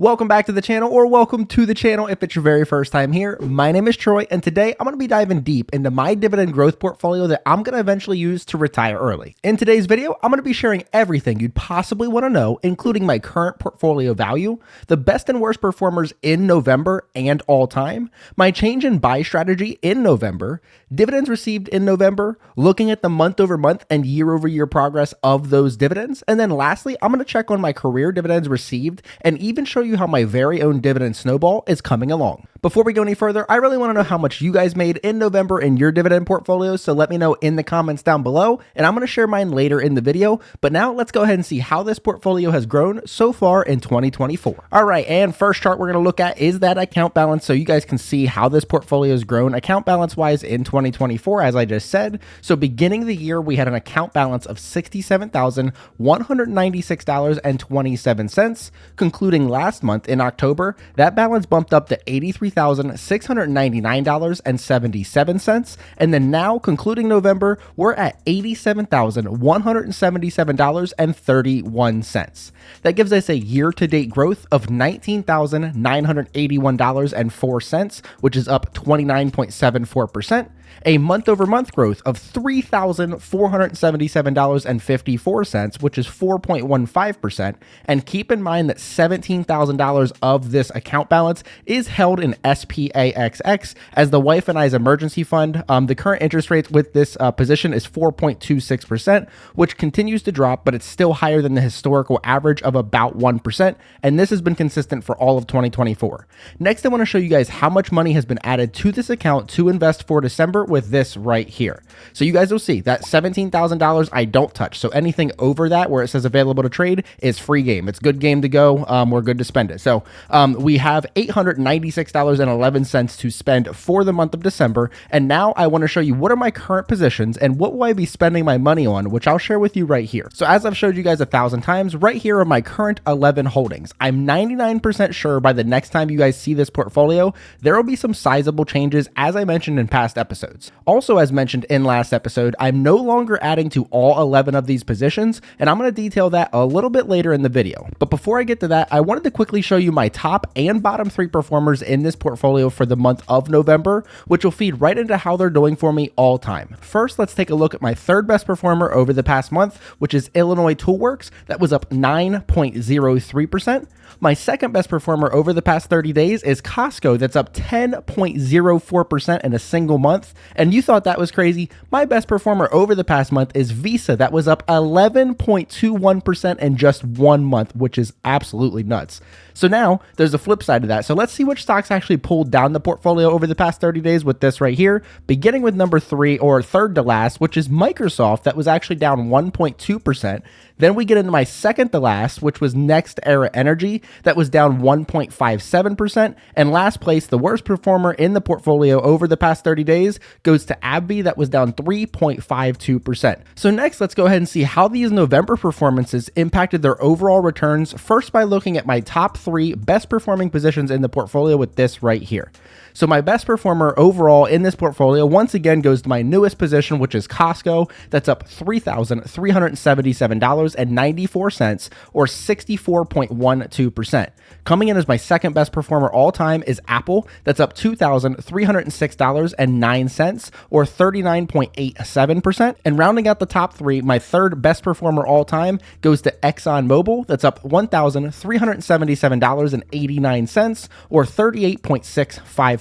Welcome back to the channel, or welcome to the channel if it's your very first time here. My name is Troy, and today I'm going to be diving deep into my dividend growth portfolio that I'm going to eventually use to retire early. In today's video, I'm going to be sharing everything you'd possibly want to know, including my current portfolio value, the best and worst performers in November and all time, my change in buy strategy in November, dividends received in November, looking at the month over month and year over year progress of those dividends, and then lastly, I'm going to check on my career dividends received and even show you how my very own dividend snowball is coming along. Before we go any further, I really want to know how much you guys made in November in your dividend portfolios, so let me know in the comments down below, and I'm going to share mine later in the video. But now let's go ahead and see how this portfolio has grown so far in 2024. All right, and first chart we're going to look at is that account balance, so you guys can see how this portfolio has grown account balance wise in 2024, as I just said. So beginning the year, we had an account balance of $67,196.27. Concluding last month in October, that balance bumped up to $83,699.77, and then now concluding November, we're at $87,177.31. That gives us a year-to-date growth of $19,981.04, which is up 29.74%. A month-over-month growth of $3,477.54, which is 4.15%. And keep in mind that $17,000 of this account balance is held in SPAXX as the wife and I's emergency fund. The current interest rate with this position is 4.26%, which continues to drop, but it's still higher than the historical average of about 1%. And this has been consistent for all of 2024. Next, I want to show you guys how much money has been added to this account to invest for December with this right here. So you guys will see that $17,000 I don't touch. So anything over that where it says available to trade is free game. It's good game to go. We're good to spend it. So we have $896.11 to spend for the month of December. And now I want to show you what are my current positions and what will I be spending my money on, which I'll share with you right here. So as I've showed you guys 1,000 times, right here are my current 11 holdings. I'm 99% sure by the next time you guys see this portfolio, there will be some sizable changes as I mentioned in past episodes. Also, as mentioned in last episode, I'm no longer adding to all 11 of these positions, and I'm going to detail that a little bit later in the video. But before I get to that, I wanted to quickly show you my top and bottom 3 performers in this portfolio for the month of November, which will feed right into how they're doing for me all time. First, let's take a look at my third best performer over the past month, which is Illinois Toolworks. That was up 9.03%. My second best performer over the past 30 days is Costco. That's up 10.04% in a single month. And you thought that was crazy. My best performer over the past month is Visa. That was up 11.21% in just 1 month, which is absolutely nuts. So now there's a flip side of that. So let's see which stocks actually pulled down the portfolio over the past 30 days with this right here, beginning with number 3 or third to last, which is Microsoft. That was actually down 1.2%. Then we get into my second to last, which was Next Era Energy. That was down 1.57%. And last place, the worst performer in the portfolio over the past 30 days goes to AbbVie. That was down 3.52%. So next, let's go ahead and see how these November performances impacted their overall returns. First, by looking at my top 3 best performing positions in the portfolio with this right here. So my best performer overall in this portfolio, once again, goes to my newest position, which is Costco. That's up $3,377.94 or 64.12%. Coming in as my second best performer all time is Apple. That's up $2,306.09 or 39.87%. And rounding out the top 3, my third best performer all time goes to ExxonMobil. That's up $1,377.89 or 38.65%.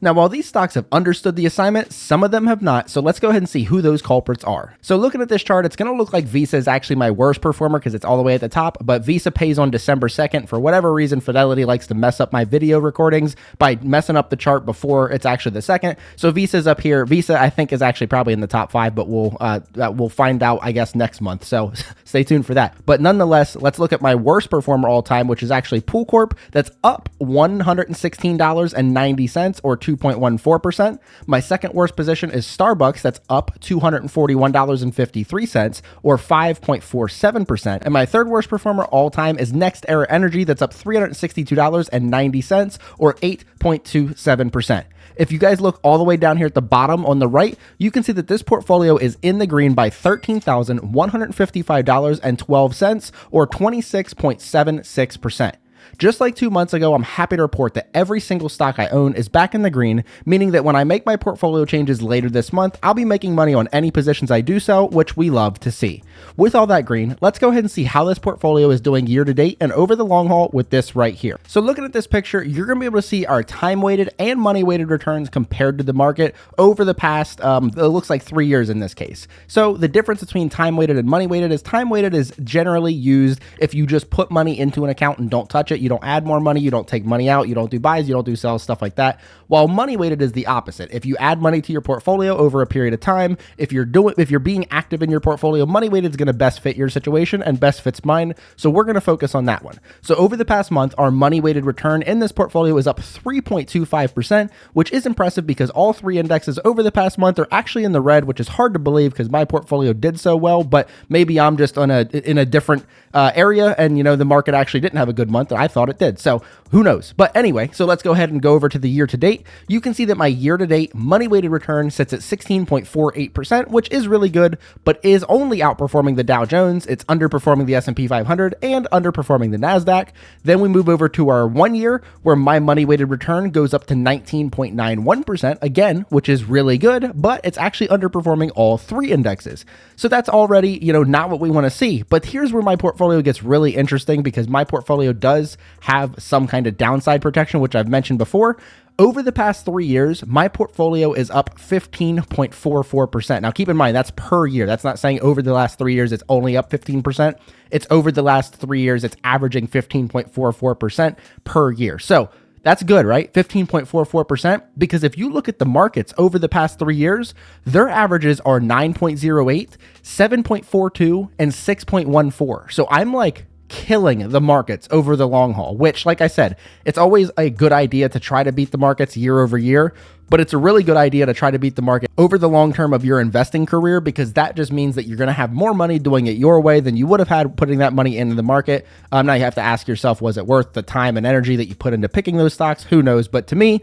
Now, while these stocks have understood the assignment, some of them have not. So let's go ahead and see who those culprits are. So looking at this chart, it's going to look like Visa is actually my worst performer because it's all the way at the top, but Visa pays on December 2nd. For whatever reason, Fidelity likes to mess up my video recordings by messing up the chart before it's actually the second. So Visa's up here. Visa, I think, is actually probably in the top 5, but we'll find out, I guess, next month. So stay tuned for that. But nonetheless, let's look at my worst performer all time, which is actually Pool Corp. That's up $116.90 or 2.14%. My second worst position is Starbucks. That's up $241.53 or 5.47%. And my third worst performer all time is Next Era Energy. That's up $362.90 or 8.27%. If you guys look all the way down here at the bottom on the right, you can see that this portfolio is in the green by $13,155.12 or 26.76%. Just like 2 months ago, I'm happy to report that every single stock I own is back in the green, meaning that when I make my portfolio changes later this month, I'll be making money on any positions I do sell, which we love to see. With all that green, let's go ahead and see how this portfolio is doing year to date and over the long haul with this right here. So looking at this picture, you're going to be able to see our time-weighted and money-weighted returns compared to the market over the past, it looks like 3 years in this case. So the difference between time-weighted and money-weighted is time-weighted is generally used if you just put money into an account and don't touch it. You don't add more money, you don't take money out, you don't do buys, you don't do sells, stuff like that. While money-weighted is the opposite. If you add money to your portfolio over a period of time, if you're being active in your portfolio, money-weighted is going to best fit your situation and best fits mine. So we're going to focus on that one. So over the past month, our money-weighted return in this portfolio is up 3.25%, which is impressive because all three indexes over the past month are actually in the red, which is hard to believe because my portfolio did so well, but maybe I'm just in a different area and the market actually didn't have a good month. I thought it did. So who knows? But anyway, so let's go ahead and go over to the year to date. You can see that my year to date money weighted return sits at 16.48%, which is really good, but is only outperforming the Dow Jones. It's underperforming the S&P 500 and underperforming the NASDAQ. Then we move over to our 1 year where my money weighted return goes up to 19.91% again, which is really good, but it's actually underperforming all three indexes. So that's already, not what we want to see. But here's where my portfolio gets really interesting because my portfolio does have some kind of downside protection, which I've mentioned before. Over the past 3 years, my portfolio is up 15.44%. Now, keep in mind, that's per year. That's not saying over the last 3 years, it's only up 15%. It's over the last 3 years, it's averaging 15.44% per year. So that's good, right? 15.44%. Because if you look at the markets over the past 3 years, their averages are 9.08, 7.42, and 6.14. So I'm like killing the markets over the long haul, which, like I said, it's always a good idea to try to beat the markets year over year, but it's a really good idea to try to beat the market over the long term of your investing career, because that just means that you're going to have more money doing it your way than you would have had putting that money into the market. Now you have to ask yourself, was it worth the time and energy that you put into picking those stocks? Who knows? But to me,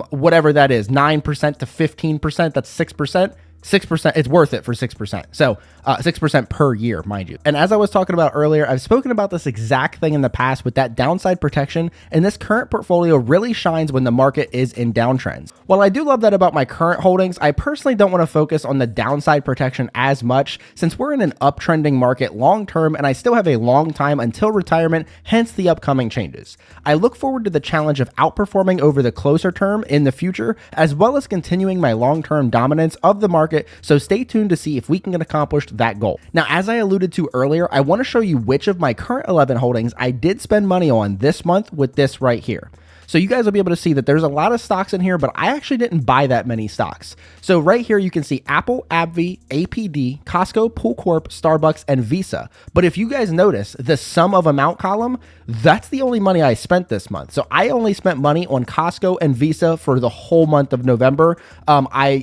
whatever that is, 9% to 15%, that's 6%. 6%, it's worth it for 6%. So 6% per year, mind you. And as I was talking about earlier, I've spoken about this exact thing in the past with that downside protection, and this current portfolio really shines when the market is in downtrends. While I do love that about my current holdings, I personally don't want to focus on the downside protection as much since we're in an uptrending market long term and I still have a long time until retirement, hence the upcoming changes. I look forward to the challenge of outperforming over the closer term in the future, as well as continuing my long-term dominance of the market. So stay tuned to see if we can accomplish that goal. Now, as I alluded to earlier, I want to show you which of my current 11 holdings I did spend money on this month with this right here. So you guys will be able to see that there's a lot of stocks in here, but I actually didn't buy that many stocks. So right here, you can see Apple, AbbVie, APD, Costco, Pool Corp, Starbucks, and Visa. But if you guys notice the sum of amount column, that's the only money I spent this month. So I only spent money on Costco and Visa for the whole month of November.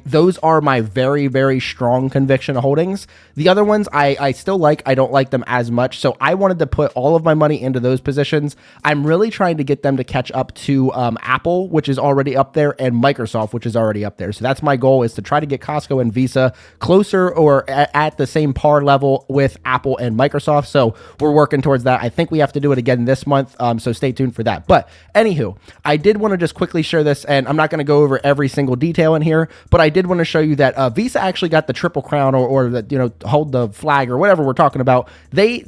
Those are my very, very strong conviction holdings. The other ones I still like. I don't like them as much. So I wanted to put all of my money into those positions. I'm really trying to get them to catch up to Apple, which is already up there, and Microsoft, which is already up there. So that's my goal, is to try to get Costco and Visa closer or at the same par level with Apple and Microsoft. So we're working towards that. I think we have to do it again this month. So stay tuned for that. But anywho, I did want to just quickly share this, and I'm not going to go over every single detail in here, but I did want to show you that Visa actually got the Triple Crown or the, hold the flag or whatever we're talking about. They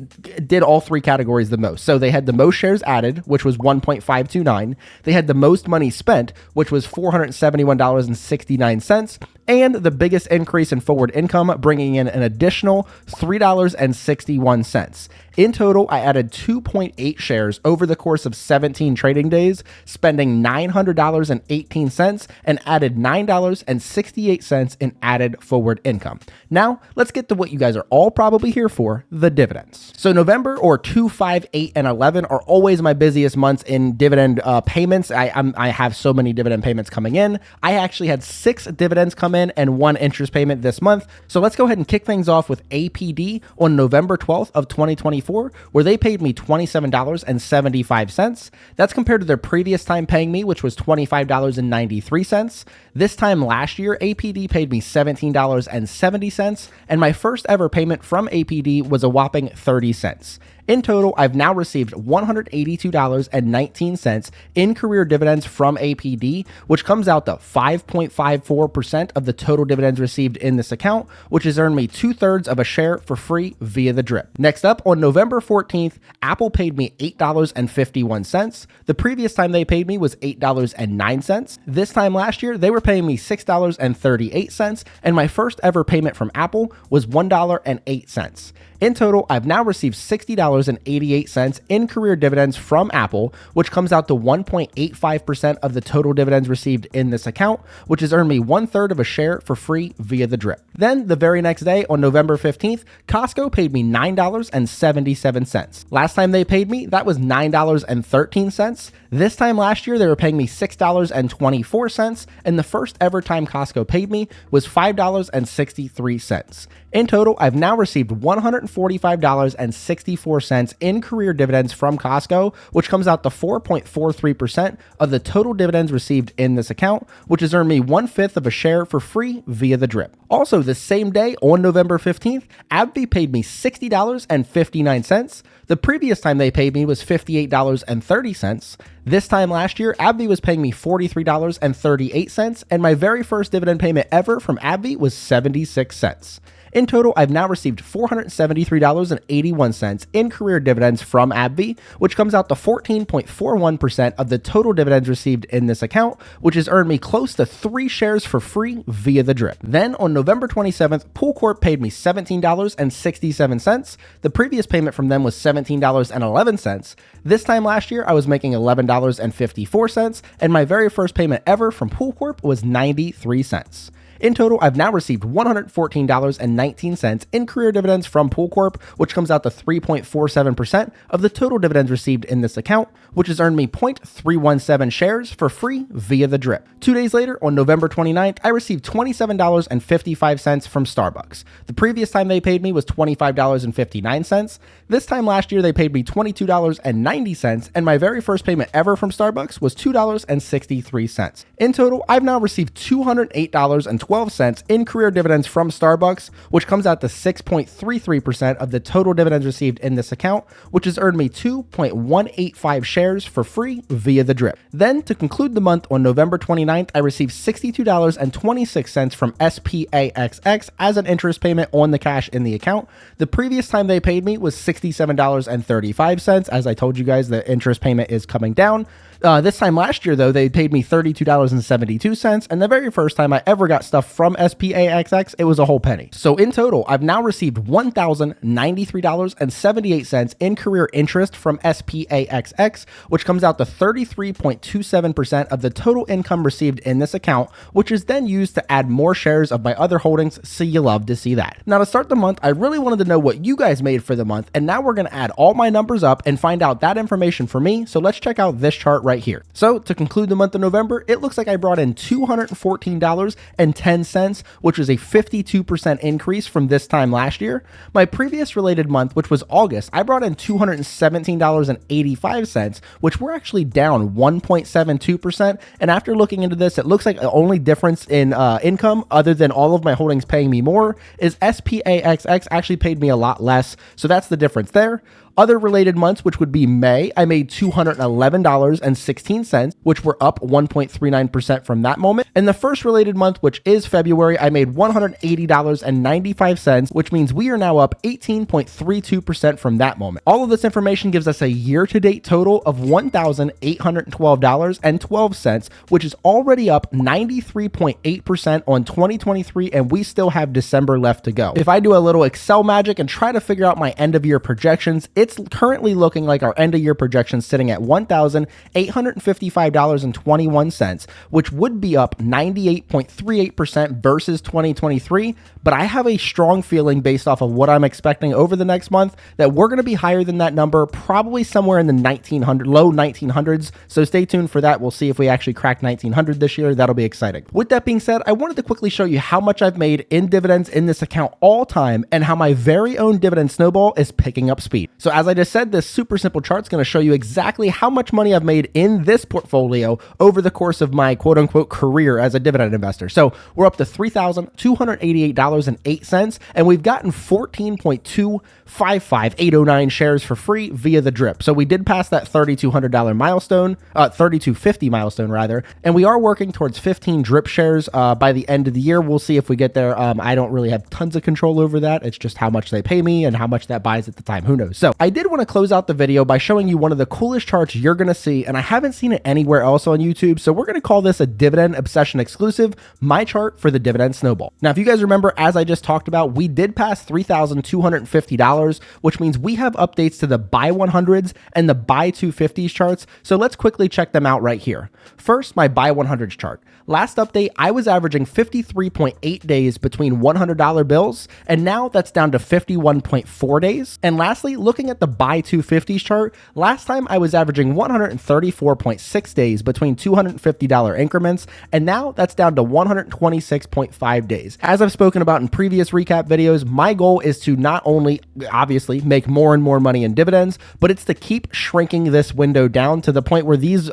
did all three categories the most. So they had the most shares added, which was 1.529. They had the most money spent, which was $471.69, and the biggest increase in forward income, bringing in an additional $3.61. In total, I added 2.8 shares over the course of 17 trading days, spending $900.18, and added $9.68 in added forward income. Now, let's get to what you guys are all probably here for, the dividends. So November, or 2, 5, 8, and 11 are always my busiest months in dividend payments. I have so many dividend payments coming in. I actually had 6 dividends come in and 1 interest payment this month. So let's go ahead and kick things off with APD on November 12th of 2024, where they paid me $27.75. That's compared to their previous time paying me, which was $25.93. This time last year, APD paid me $17.70, and my first ever payment from APD was a whopping 30 cents. In total, I've now received $182.19 in career dividends from APD, which comes out to 5.54% of the total dividends received in this account, which has earned me 2/3 of a share for free via the drip. Next up, on November 14th, Apple paid me $8.51. The previous time they paid me was $8.09. This time last year, they were paying me $6.38, and my first ever payment from Apple was $1.08. In total, I've now received $60.88 in career dividends from Apple, which comes out to 1.85% of the total dividends received in this account, which has earned me 1/3 of a share for free via the drip. Then, the very next day, on November 15th, Costco paid me $9.77. Last time they paid me, that was $9.13. This time last year, they were paying me $6.24, and the first ever time Costco paid me was $5.63. In total, I've now received $145.64 in career dividends from Costco, which comes out to 4.43% of the total dividends received in this account, which has earned me 1/5 of a share for free via the drip. Also, the same day, on November 15th, AbbVie paid me $60.59. The previous time they paid me was $58.30. This time last year, AbbVie was paying me $43.38, and my very first dividend payment ever from AbbVie was 76 cents. In total, I've now received $473.81 in career dividends from AbbVie, which comes out to 14.41% of the total dividends received in this account, which has earned me close to 3 shares for free via the drip. Then on November 27th, Pool Corp paid me $17.67. The previous payment from them was $17.11. This time last year, I was making $11.54, and my very first payment ever from Pool Corp was 93 cents. In total, I've now received $114.19 in career dividends from Pool Corp, which comes out to 3.47% of the total dividends received in this account, which has earned me 0.317 shares for free via the drip. 2 days later, on November 29th, I received $27.55 from Starbucks. The previous time they paid me was $25.59. This time last year, they paid me $22.90, and my very first payment ever from Starbucks was $2.63. In total, I've now received $208.12 in career dividends from Starbucks, which comes out to 6.33% of the total dividends received in this account, which has earned me 2.185 shares for free via the drip. Then, to conclude the month on November 29th, I received $62.26 from SPAXX as an interest payment on the cash in the account. The previous time they paid me was $67.35. As I told you guys, the interest payment is coming down. This time last year, though, they paid me $32.72, and the very first time I ever got stuff from SPAXX, it was a whole penny. So in total, I've now received $1,093.78 in career interest from SPAXX, which comes out to 33.27% of the total income received in this account, which is then used to add more shares of my other holdings, so you love to see that. Now, to start the month, I really wanted to know what you guys made for the month, and now we're going to add all my numbers up and find out that information for me, so let's check out this chart right here. So to conclude the month of November, it looks like I brought in $214.10, which was a 52% increase from this time last year. My previous related month, which was August, I brought in $217.85, which we're actually down 1.72%. And after looking into this, it looks like the only difference in income, other than all of my holdings paying me more, is SPAXX actually paid me a lot less. So that's the difference there. Other related months, which would be May, I made $211.16, which were up 1.39% from that moment. And the first related month, which is February, I made $180.95, which means we are now up 18.32% from that moment. All of this information gives us a year-to-date total of $1,812.12, which is already up 93.8% on 2023, and we still have December left to go. If I do a little Excel magic and try to figure out my end-of-year projections, it's currently looking like our end of year projection sitting at $1,855.21, which would be up 98.38% versus 2023. But I have a strong feeling based off of what I'm expecting over the next month that we're going to be higher than that number, probably somewhere in the low 1900s. So stay tuned for that. We'll see if we actually crack 1900 this year. That'll be exciting. With that being said, I wanted to quickly show you how much I've made in dividends in this account all time and how my very own dividend snowball is picking up speed. So So as I just said, this super simple chart is going to show you exactly how much money I've made in this portfolio over the course of my quote unquote career as a dividend investor. So we're up to $3,288.08, and we've gotten 14.255809 shares for free via the drip. So we did pass that $3,200 milestone, $3,250 milestone rather, and we are working towards 15 drip shares by the end of the year. We'll see if we get there. I don't really have tons of control over that. It's just how much they pay me and how much that buys at the time. Who knows? So I did want to close out the video by showing you one of the coolest charts you're going to see, and I haven't seen it anywhere else on YouTube. So we're going to call this a Dividend Obsession exclusive, my chart for the Dividend Snowball. Now, if you guys remember, as I just talked about, we did pass $3,250, which means we have updates to the buy 100s and the buy 250s charts. So let's quickly check them out right here. First, my buy 100s chart. Last update, I was averaging 53.8 days between $100 bills, and now that's down to 51.4 days. And lastly, looking at the buy 250s chart, last time I was averaging 134.6 days between $250 increments, and now that's down to 126.5 days. As I've spoken about in previous recap videos, my goal is to not only obviously make more and more money in dividends, but it's to keep shrinking this window down to the point where these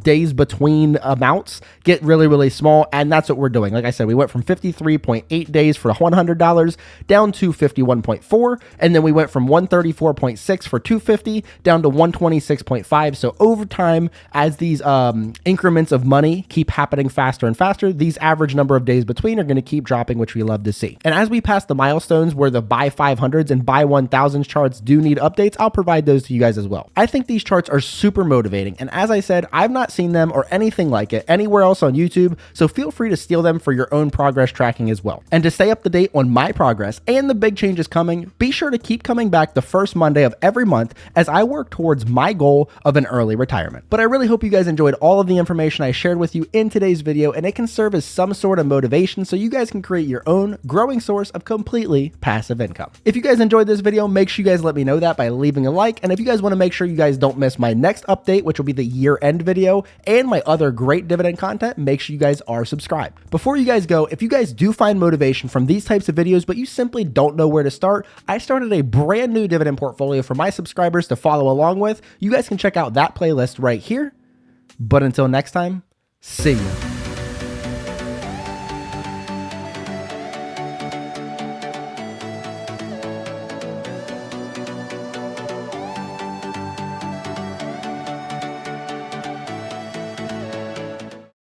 days between amounts get really small, and that's what we're doing. Like I said, we went from 53.8 days for $100 down to 51.4, and then we went from 134.6 for $250 down to 126.5. So over time, as these increments of money keep happening faster and faster, these average number of days between are going to keep dropping, which we love to see. And as we pass the milestones where the buy 500s and buy 1000s charts do need updates, I'll provide those to you guys as well. I think these charts are super motivating, and as I said, I've not seen them or anything like it anywhere else on YouTube, so feel free to steal them for your own progress tracking as well. And to stay up to date on my progress and the big changes coming, be sure to keep coming back the first Monday of every month as I work towards my goal of an early retirement. But I really hope you guys enjoyed all of the information I shared with you in today's video, and it can serve as some sort of motivation so you guys can create your own growing source of completely passive income. If you guys enjoyed this video, make sure you guys let me know that by leaving a like, and if you guys want to make sure you guys don't miss my next update, which will be the year-end video, and my other great dividend content, make sure you guys are subscribed. Before you guys go, if you guys do find motivation from these types of videos, but you simply don't know where to start, I started a brand new dividend portfolio for my subscribers to follow along with. You guys can check out that playlist right here. But until next time, see you.